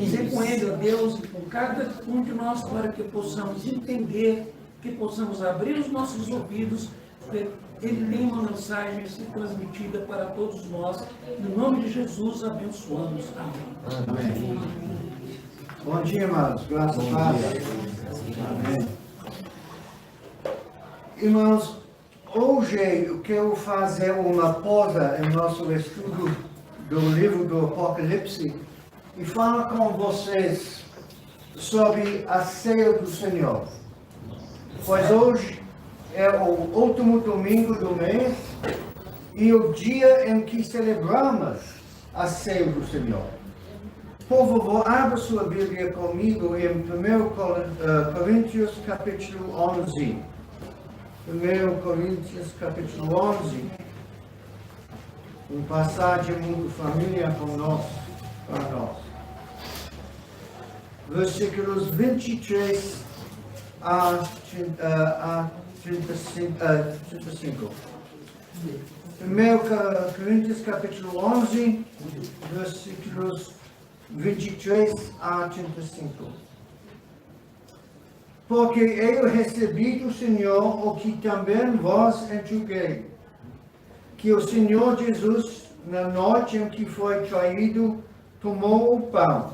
Ser com Ele, ó Deus, e com cada um de nós, para que possamos entender, que possamos abrir os nossos ouvidos. Ele tem uma mensagem a ser transmitida para todos nós. No nome de Jesus, abençoamos. Amém. Amém. Bom dia, irmãos. Graças a Deus. Amém. Irmãos, hoje eu quero fazer uma pausa em nosso estudo do livro do Apocalipse e falar com vocês sobre a ceia do Senhor. Pois hoje é o último domingo do mês e o dia em que celebramos a ceia do Senhor. Por favor, abra sua Bíblia comigo em 1 Coríntios capítulo 11. 1 Coríntios capítulo 11. Uma passagem muito familiar para nós. Versículos 23 a 35. 1 Coríntios capítulo 11, versículos 23 a 35. Porque eu recebi do Senhor o que também vos entreguei, que o Senhor Jesus, na noite em que foi traído, tomou o pão,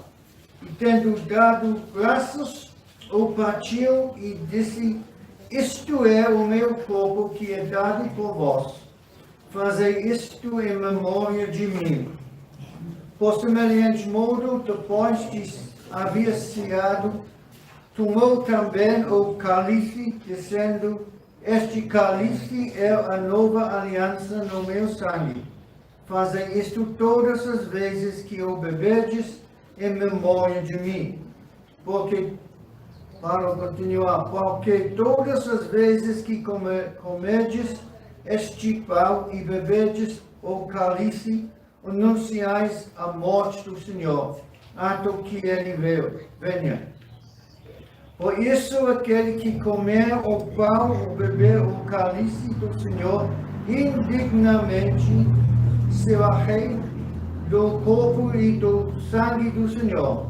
e tendo dado graças, o partiu e disse: isto é o meu corpo que é dado por vós. Fazei isto em memória de mim. Por semelhante modo, depois de haver ceado, tomou também o cálice, dizendo: este cálice é a nova aliança no meu sangue. Fazei isto todas as vezes que o beberdes em memória de mim. Para continuar, porque todas as vezes que comerdes este pão e beberdes o cálice, anunciais a morte do Senhor, até que ele venha. Por isso, aquele que comer o pão ou beber o cálice do Senhor indignamente será rei do corpo e do sangue do Senhor.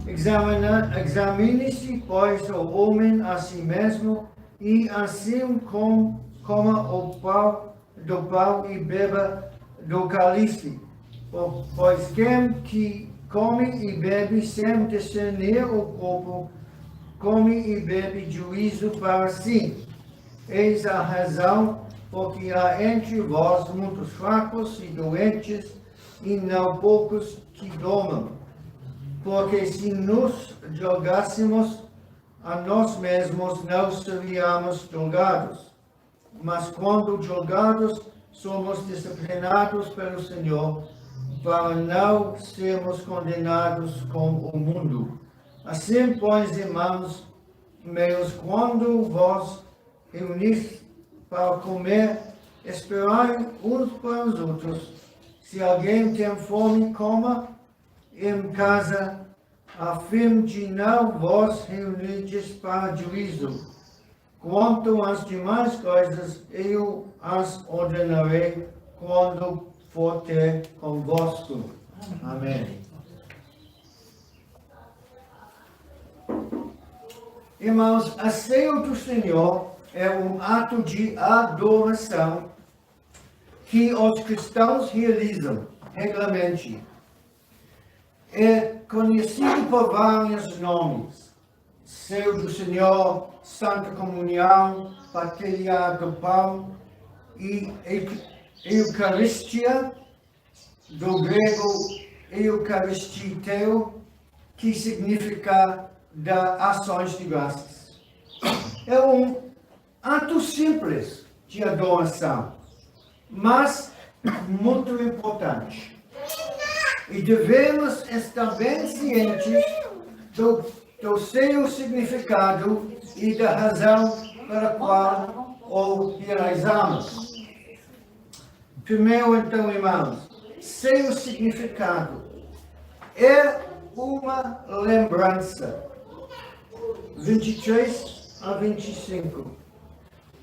Examine-se, pois, o homem a si mesmo, e assim coma do pão e beba do cálice. Pois quem que come e bebe sem discernir o corpo, come e bebe juízo para si. Eis a razão, porque há entre vós muitos fracos e doentes, e não poucos que dormem. Porque se nos julgássemos a nós mesmos, não seríamos julgados. Mas quando julgados, somos disciplinados pelo Senhor, para não sermos condenados com o mundo. Assim, pois, irmãos meus, quando vos reunis para comer, esperai uns para os outros. Se alguém tem fome, coma em casa, a fim de não vos reunirdes para juízo. Quanto às demais coisas, eu as ordenarei quando for ter convosco. Amém. Irmãos, a ceia do Senhor é um ato de adoração que os cristãos realizam regularmente. É conhecido por vários nomes: ceia do Senhor, Santa Comunhão, Partilha do Pão e Eucaristia, do grego Eucaristeo, que significa dar ações de graças. É um ato simples de adoração, mas muito importante. E devemos estar bem cientes do seu significado e da razão para a qual o realizamos. Primeiro, então, irmãos, seu significado é uma lembrança. 23 a 25.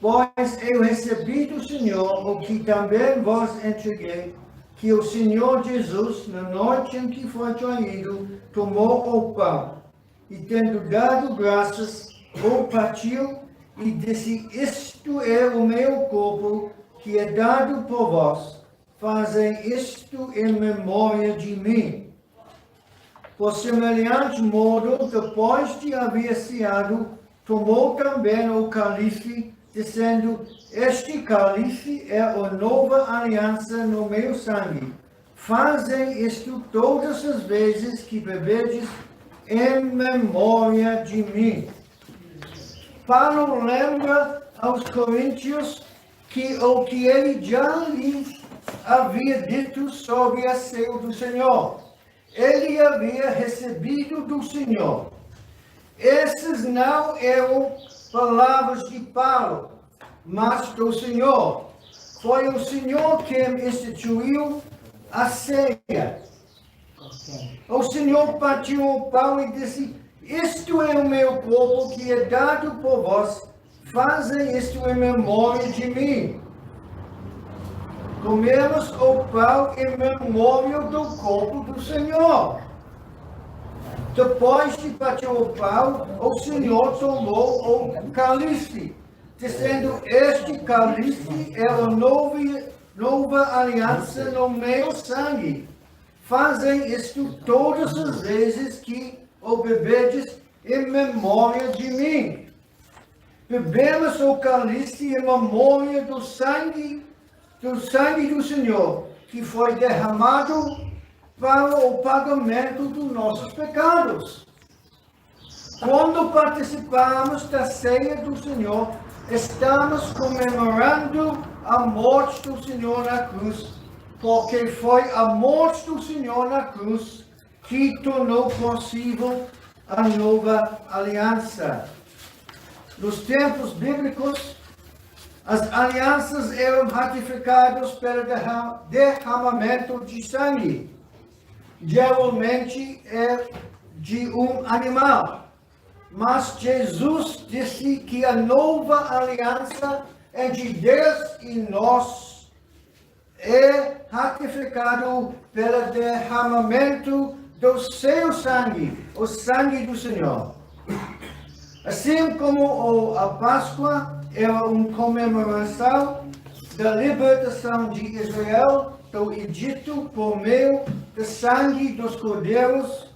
Pois eu recebi do Senhor o que também vos entreguei, que o Senhor Jesus, na noite em que foi traído, tomou o pão e, tendo dado graças, o partiu e disse: Isto é o meu corpo, que é dado por vós. Fazem isto em memória de mim. Por semelhante modo, depois de haver ceado, tomou também o cálice, dizendo: Este cálice é a nova aliança no meu sangue. Fazem isto todas as vezes que bebedes em memória de mim. Paulo lembra aos coríntios que o que ele já lhes havia dito sobre a ceia do Senhor. Ele havia recebido do Senhor. Essas não eram palavras de Paulo, mas do Senhor. Foi o Senhor quem instituiu a ceia. O Senhor partiu o pão e disse: Isto é o meu corpo que é dado por vós. Fazem isto em memória de mim. Comemos o pão em memória do corpo do Senhor. Depois de partir o pão, o Senhor tomou o cálice, dizendo: Este cálice é a nova aliança no meu sangue. Fazem isto todas as vezes que o bebedes em memória de mim. Bebemos o cálice em memória do sangue do Senhor, que foi derramado para o pagamento dos nossos pecados. Quando participamos da ceia do Senhor, estamos comemorando a morte do Senhor na cruz, porque foi a morte do Senhor na cruz que tornou possível a nova aliança. Nos tempos bíblicos, as alianças eram ratificadas pelo derramamento de sangue. Geralmente é de um animal. Mas Jesus disse que a nova aliança entre Deus e nós é ratificado pelo derramamento do seu sangue, o sangue do Senhor. Assim como a Páscoa era uma comemoração da libertação de Israel do Egito por meio do sangue dos cordeiros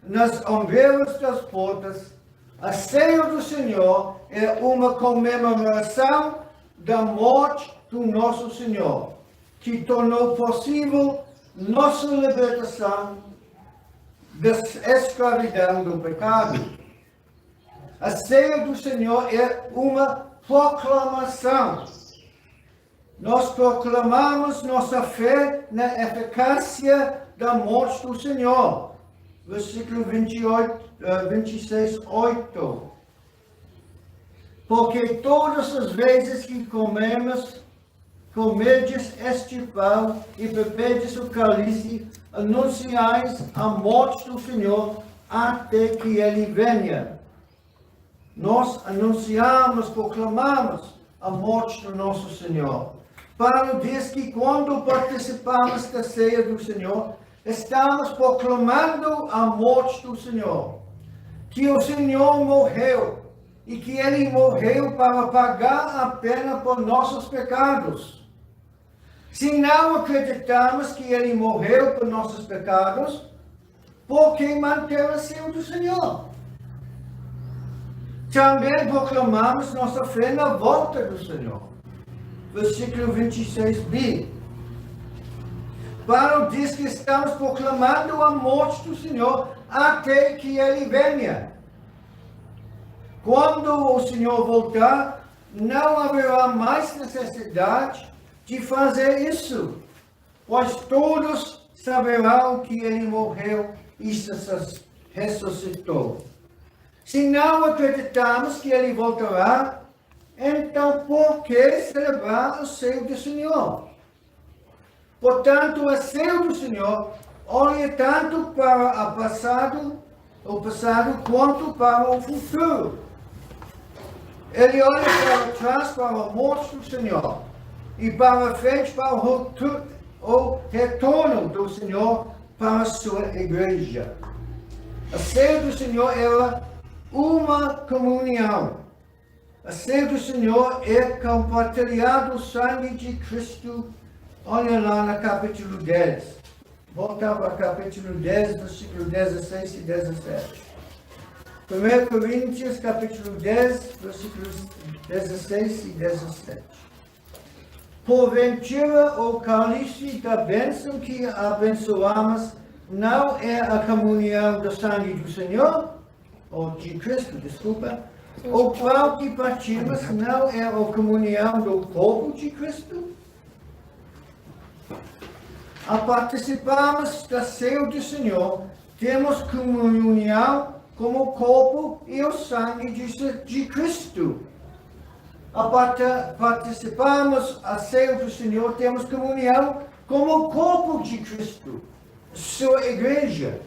nas ombreiras das portas, a ceia do Senhor é uma comemoração da morte do nosso Senhor, que tornou possível nossa libertação da escravidão do pecado. A ceia do Senhor é uma proclamação. Nós proclamamos nossa fé na eficácia da morte do Senhor. Versículo 26, 8. Porque todas as vezes que comedes este pão e bebedes o cálice, anunciais a morte do Senhor até que Ele venha. Nós anunciamos, proclamamos a morte do nosso Senhor. Paulo diz que quando participamos da ceia do Senhor, estamos proclamando a morte do Senhor. Que o Senhor morreu e que Ele morreu para pagar a pena por nossos pecados. Se não acreditamos que Ele morreu por nossos pecados, por que manter a ceia do Senhor? Também proclamamos nossa fé na volta do Senhor. Versículo 26b. Paulo diz que estamos proclamando a morte do Senhor até que Ele venha. Quando o Senhor voltar, não haverá mais necessidade de fazer isso, pois todos saberão que Ele morreu e ressuscitou. Se não acreditamos que Ele voltará, então por que celebrar a ceia do Senhor? Portanto, a ceia do Senhor olha tanto para o passado quanto para o futuro. Ele olha para trás para a morte do Senhor e para frente para o o retorno do Senhor para a sua igreja. A ceia do Senhor era uma comunhão. A ceia do Senhor é compartilhar o sangue de Cristo. Olha lá no capítulo 10. Voltar para o capítulo 10, versículo 16 e 17. 1 Coríntios, capítulo 10, versículos 16 e 17. Porventura, o cálice da bênção que abençoamos não é a comunhão do sangue do Senhor, ou de Cristo, desculpa. O pão que partimos não é a comunhão do corpo de Cristo. A participarmos da ceia do Senhor, temos comunhão com o corpo e o sangue de Cristo. A participarmos da ceia do Senhor, temos comunhão com o corpo de Cristo, sua igreja.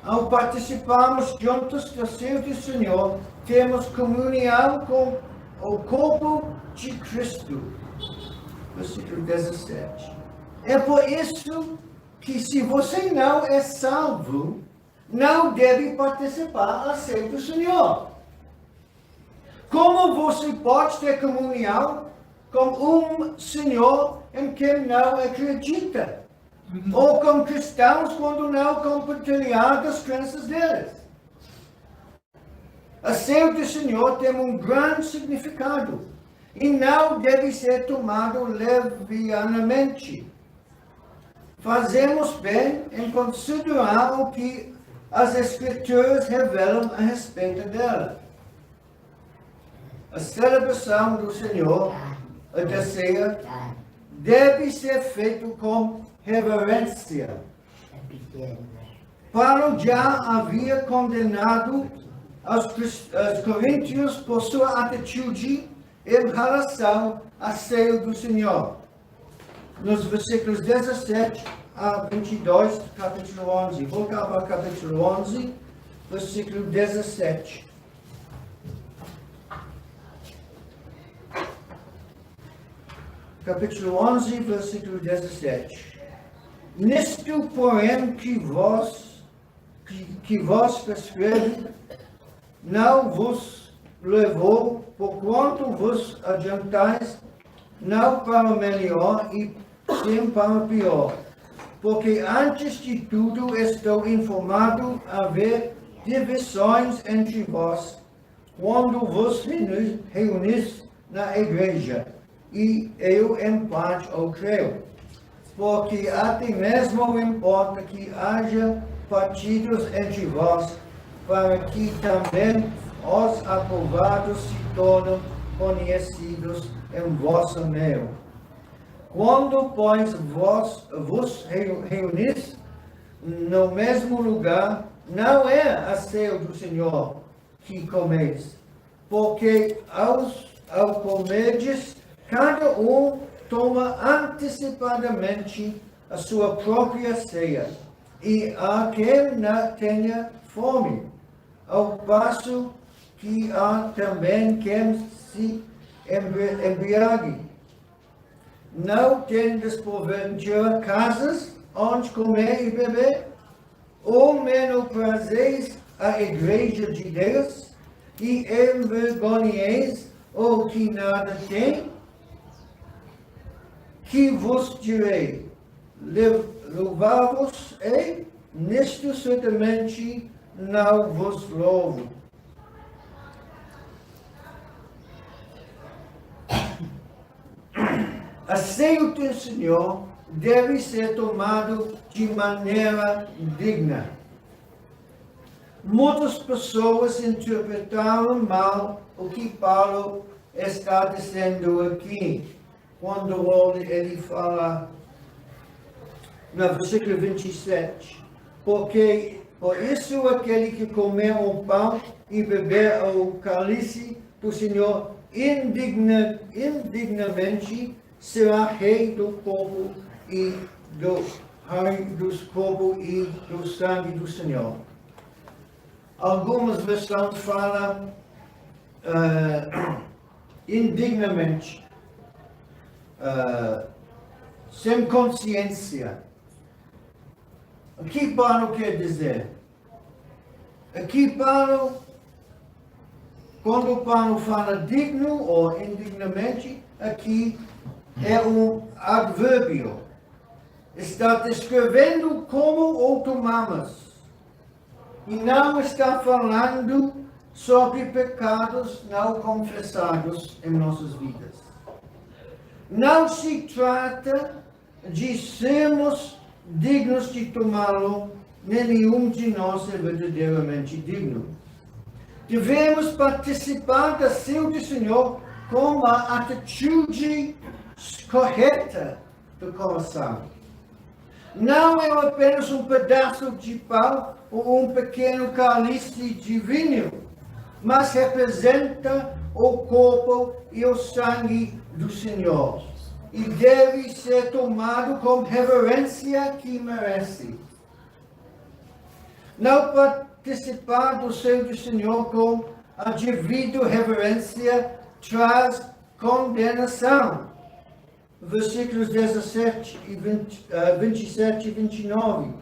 Ao participarmos juntos da ceia do Senhor, temos comunhão com o corpo de Cristo. Versículo 17. É por isso que se você não é salvo, não deve participar da ceia do Senhor. Como você pode ter comunhão com um Senhor em quem não acredita? Ou com cristãos quando não compartilhar das crenças deles? A ceia do Senhor tem um grande significado e não deve ser tomado levianamente. Fazemos bem em considerar o que as Escrituras revelam a respeito dela. A celebração do Senhor, da ceia, deve ser feita com reverência. Paulo já havia condenado aos coríntios por sua atitude em relação à ceia do Senhor. Nos versículos 17 a 22 do capítulo 11. Voltar para o capítulo 11, versículo 17. Capítulo 11, versículo 17. Nisto, porém, que vos prescreve, não vos levou, porquanto vos adiantais, não para o melhor e sim para o pior. Porque antes de tudo estou informado haver divisões entre vós, quando vos reunis na igreja, e eu em parte o creio. Porque até mesmo importa que haja partidos entre vós, para que também os aprovados se tornem conhecidos em vosso meio. Quando, pois, vos reunis no mesmo lugar, não é a ceia do Senhor que comeis, porque ao comerdes, cada um toma antecipadamente a sua própria ceia, e há quem não tenha fome, ao passo que há também quem se embriague. Não tendes porventura casas onde comer e beber? Ou menosprezeis a igreja de Deus e envergonheis o que nada tem? Que vos direi? Louvai-vos-ei? Nisto certamente não vos louvo. A ceia do Senhor deve ser tomado de maneira digna. Muitas pessoas interpretaram mal o que Paulo está dizendo aqui, quando ele fala no versículo 27. Porque por isso aquele que comer o pão e beber o cálice do Senhor indignamente será rei do povo e dos corpo e do sangue do Senhor. Algumas versões falam indignamente. sem consciência. O que Paulo quer dizer? Aqui Paulo, quando Paulo fala digno ou indignamente, aqui é um advérbio. Está descrevendo como o tomamos. E não está falando sobre pecados não confessados em nossas vidas. Não se trata de sermos dignos de tomá-lo, nenhum de nós é verdadeiramente digno. Devemos participar da ceia do Senhor com a atitude correta do coração. Não é apenas um pedaço de pão ou um pequeno cálice de vinho, mas representa o corpo e o sangue do Senhor. E deve ser tomado com reverência que merece. Não participar do seio do Senhor com a devida reverência traz condenação. Versículos 17 e 27 e 29.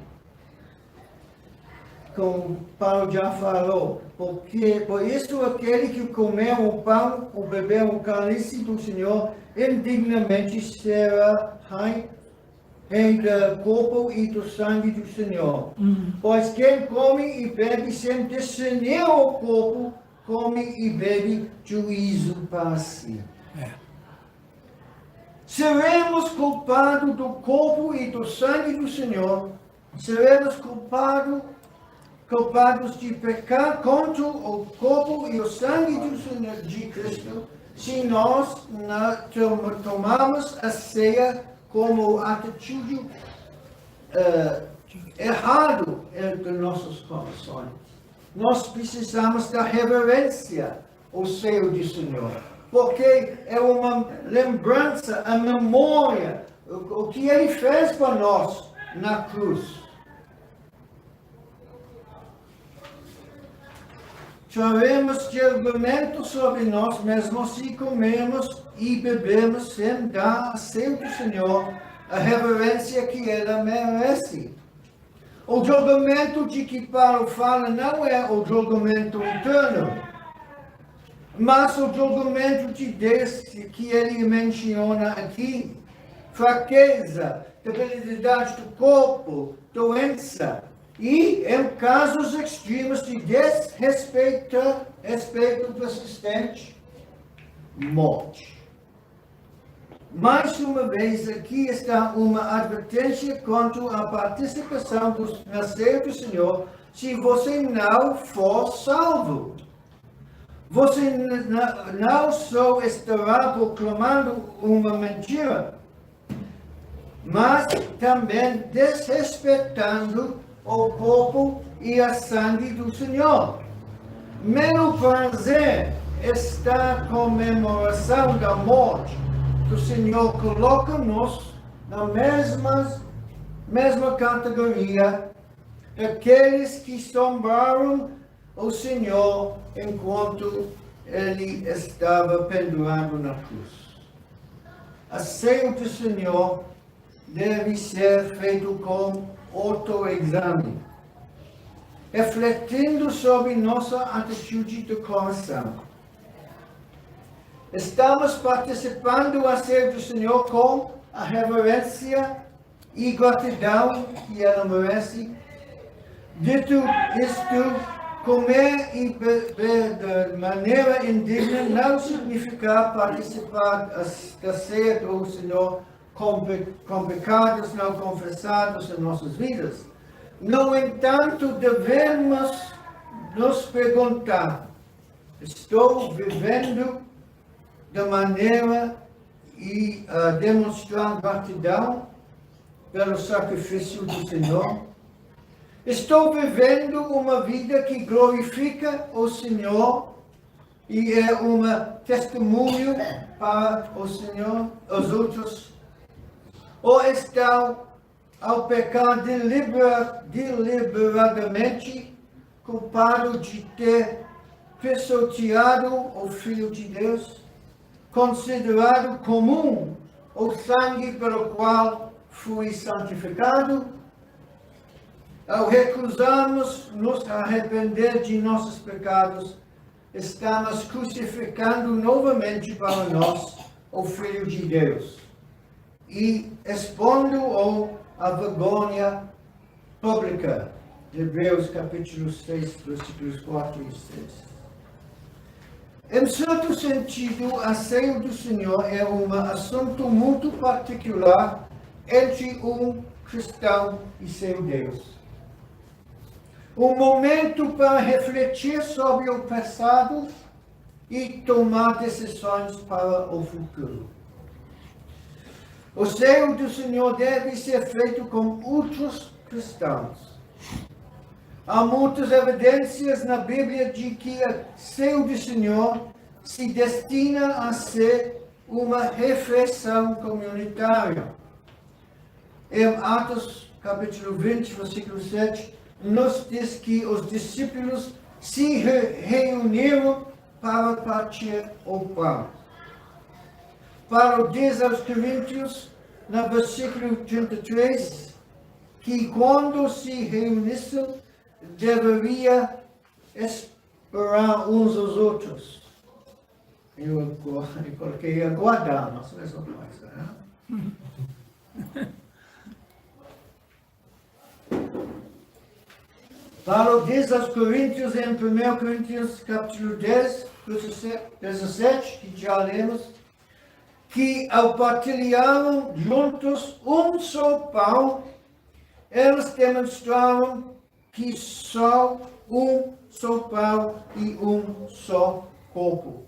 Como Paulo já falou, por isso aquele que comer o pão ou beber o cálice do Senhor indignamente será rei do corpo e do sangue do Senhor. Pois quem come e bebe sem discernir o corpo, come e bebe juízo para si. Seremos culpados do corpo e do sangue do Senhor, seremos culpados de pecar contra o corpo e o sangue de Cristo, se nós não tomamos a ceia como atitude errada de nossos corações. Nós precisamos da reverência ao seio do Senhor, porque é uma lembrança, a memória, o que Ele fez para nós na cruz. Traremos julgamento sobre nós mesmos se comermos e bebemos sem dar a ceia do Senhor a reverência que ela merece. O julgamento de que Paulo fala não é o julgamento eterno, mas o julgamento de Deus que ele menciona aqui. Fraqueza, debilidade do corpo, doença. E, em casos extremos de desrespeito persistente, morte. Mais uma vez, aqui está uma advertência quanto à participação na ceia do Senhor, se você não for salvo. Você não só estará proclamando uma mentira, mas também desrespeitando o corpo e a sangue do Senhor. Meu prazer está a comemoração da morte do Senhor coloca-nos na mesma categoria daqueles que sombrearam o Senhor enquanto Ele estava pendurado na cruz. A ceia do Senhor deve ser feito com autoexame, refletindo sobre nossa atitude de coração. Estamos participando da ceia do Senhor com a reverência e gratidão que ela merece. Dito isto, comer e beber de maneira indigna não significa participar da ceia do Senhor com pecados não confessados em nossas vidas. No entanto, devemos nos perguntar: estou vivendo de maneira e demonstrar gratidão pelo sacrifício do Senhor? Estou vivendo uma vida que glorifica o Senhor e é um testemunho para o Senhor, os outros? Ou estão ao pecar deliberadamente, culpado de ter pisoteado o Filho de Deus, considerado comum o sangue pelo qual fui santificado. Ao recusarmos nos arrepender de nossos pecados, estamos crucificando novamente para nós o Filho de Deus e expondo-o à vergonha pública. Hebreus capítulo 6, versículos 4 e 6. Em certo sentido, a ceia do Senhor é um assunto muito particular entre um cristão e seu Deus. Um momento para refletir sobre o passado e tomar decisões para o futuro. O ceia do Senhor deve ser feito com outros cristãos. Há muitas evidências na Bíblia de que a ceia do Senhor se destina a ser uma refeição comunitária. Em Atos capítulo 20, versículo 7, nos diz que os discípulos se reuniram para partir o pão. Paulo diz aos Coríntios, no versículo 33, que quando se reunissem, deveria esperar uns aos outros. Eu coloquei aguardar, mas não é só coisa, né? Paulo diz aos Coríntios, em 1 Coríntios capítulo 10, 17, que já lemos, que ao partilharam juntos um só pão, eles demonstraram que só um só pão e um só corpo.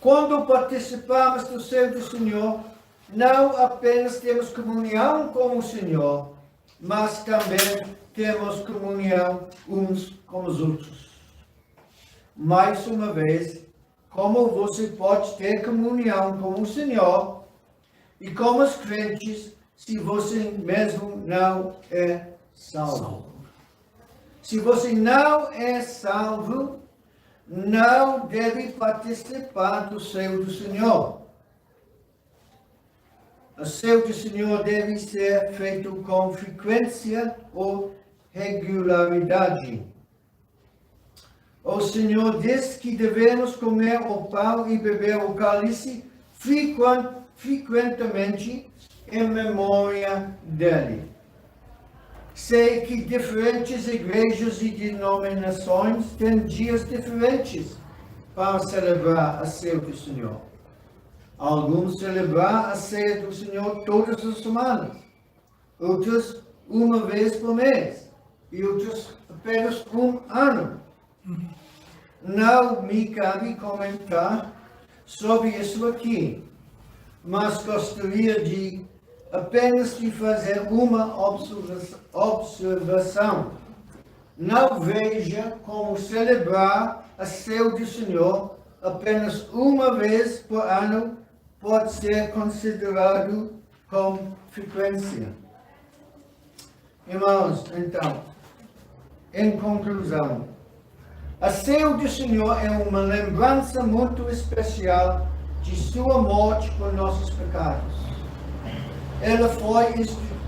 Quando participamos do ceia do Senhor, não apenas temos comunhão com o Senhor, mas também temos comunhão uns com os outros. Mais uma vez, como você pode ter comunhão com o Senhor e com os crentes se você mesmo não é salvo? Se você não é salvo, não deve participar do ceia do Senhor. O ceia do Senhor deve ser feito com frequência ou regularidade. O Senhor diz que devemos comer o pão e beber o cálice frequentemente em memória dele. Sei que diferentes igrejas e denominações têm dias diferentes para celebrar a ceia do Senhor. Alguns celebram a ceia do Senhor todas as semanas, outros uma vez por mês e outros apenas um ano. Não me cabe comentar sobre isso aqui, mas gostaria de apenas de fazer uma observação. Não veja como celebrar a ceia do Senhor apenas uma vez por ano pode ser considerado com frequência. Irmãos, então, em conclusão, a ceia do Senhor é uma lembrança muito especial de sua morte por nossos pecados. Ela foi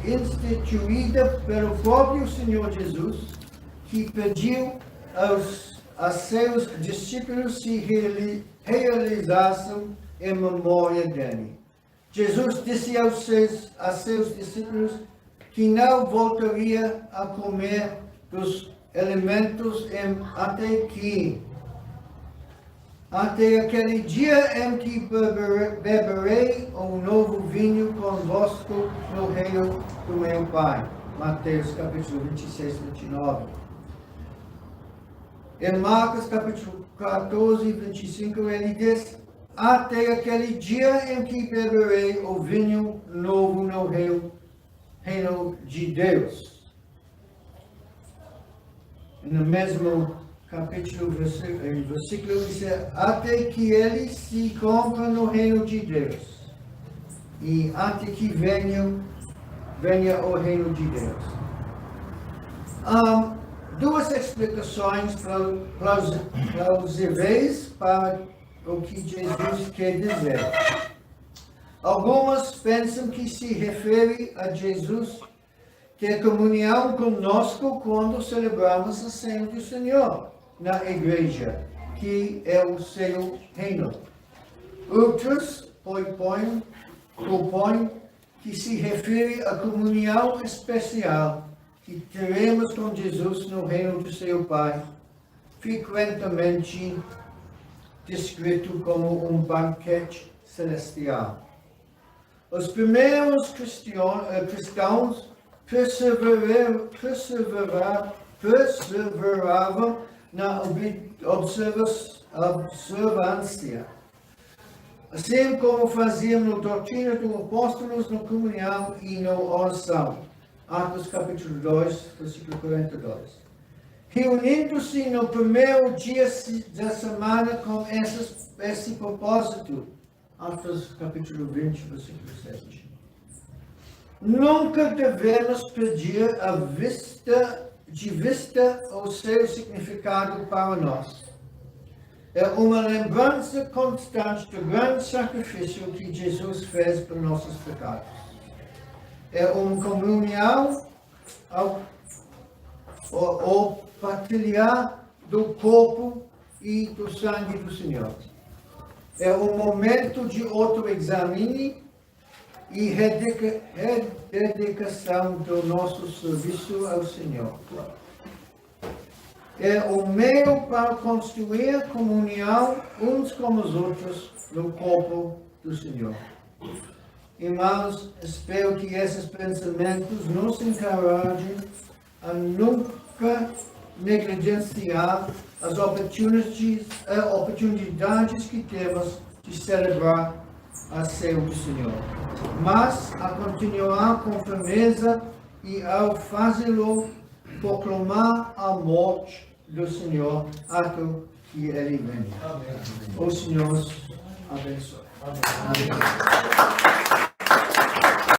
instituída pelo próprio Senhor Jesus, que pediu a seus discípulos se realizassem em memória dele. Jesus disse aos seus discípulos que não voltaria a comer dos alimentos até aquele dia em que beberei um novo vinho convosco no reino do meu Pai. Mateus capítulo 26, 29. Em Marcos capítulo 14, 25, ele diz: até aquele dia em que beberei o vinho novo no reino de Deus. No mesmo capítulo, versículo diz: até que ele se cumpra no reino de Deus, e até que venha o reino de Deus. Duas explicações plausíveis para o que Jesus quer dizer. Algumas pensam que se refere a Jesus, que é comunhão conosco quando celebramos a ceia do Senhor na igreja, que é o seu reino. Outros propõem que se refere à comunhão especial que teremos com Jesus no reino do seu Pai, frequentemente descrito como um banquete celestial. Os primeiros cristãos perseveravam na observância, assim como faziam na doutrina dos apóstolos, na comunhão e na oração. Atos capítulo 2, versículo 42. Reunindo-se no primeiro dia da semana com esse propósito. Atos capítulo 20, versículo 7. Nunca devemos perder de vista o seu significado para nós. É uma lembrança constante do grande sacrifício que Jesus fez por nossos pecados. É uma comunhão ao partilhar do corpo e do sangue do Senhor. É um momento de autoexame e rededicação do nosso serviço ao Senhor. É o meio para construir comunhão uns com os outros no corpo do Senhor. Irmãos, espero que esses pensamentos nos encorajem a nunca negligenciar as oportunidades que temos de celebrar a ceia do Senhor, mas a continuar com firmeza e, ao fazê-lo, proclamar a morte do Senhor até que Ele venha. O Senhor abençoe. Amém.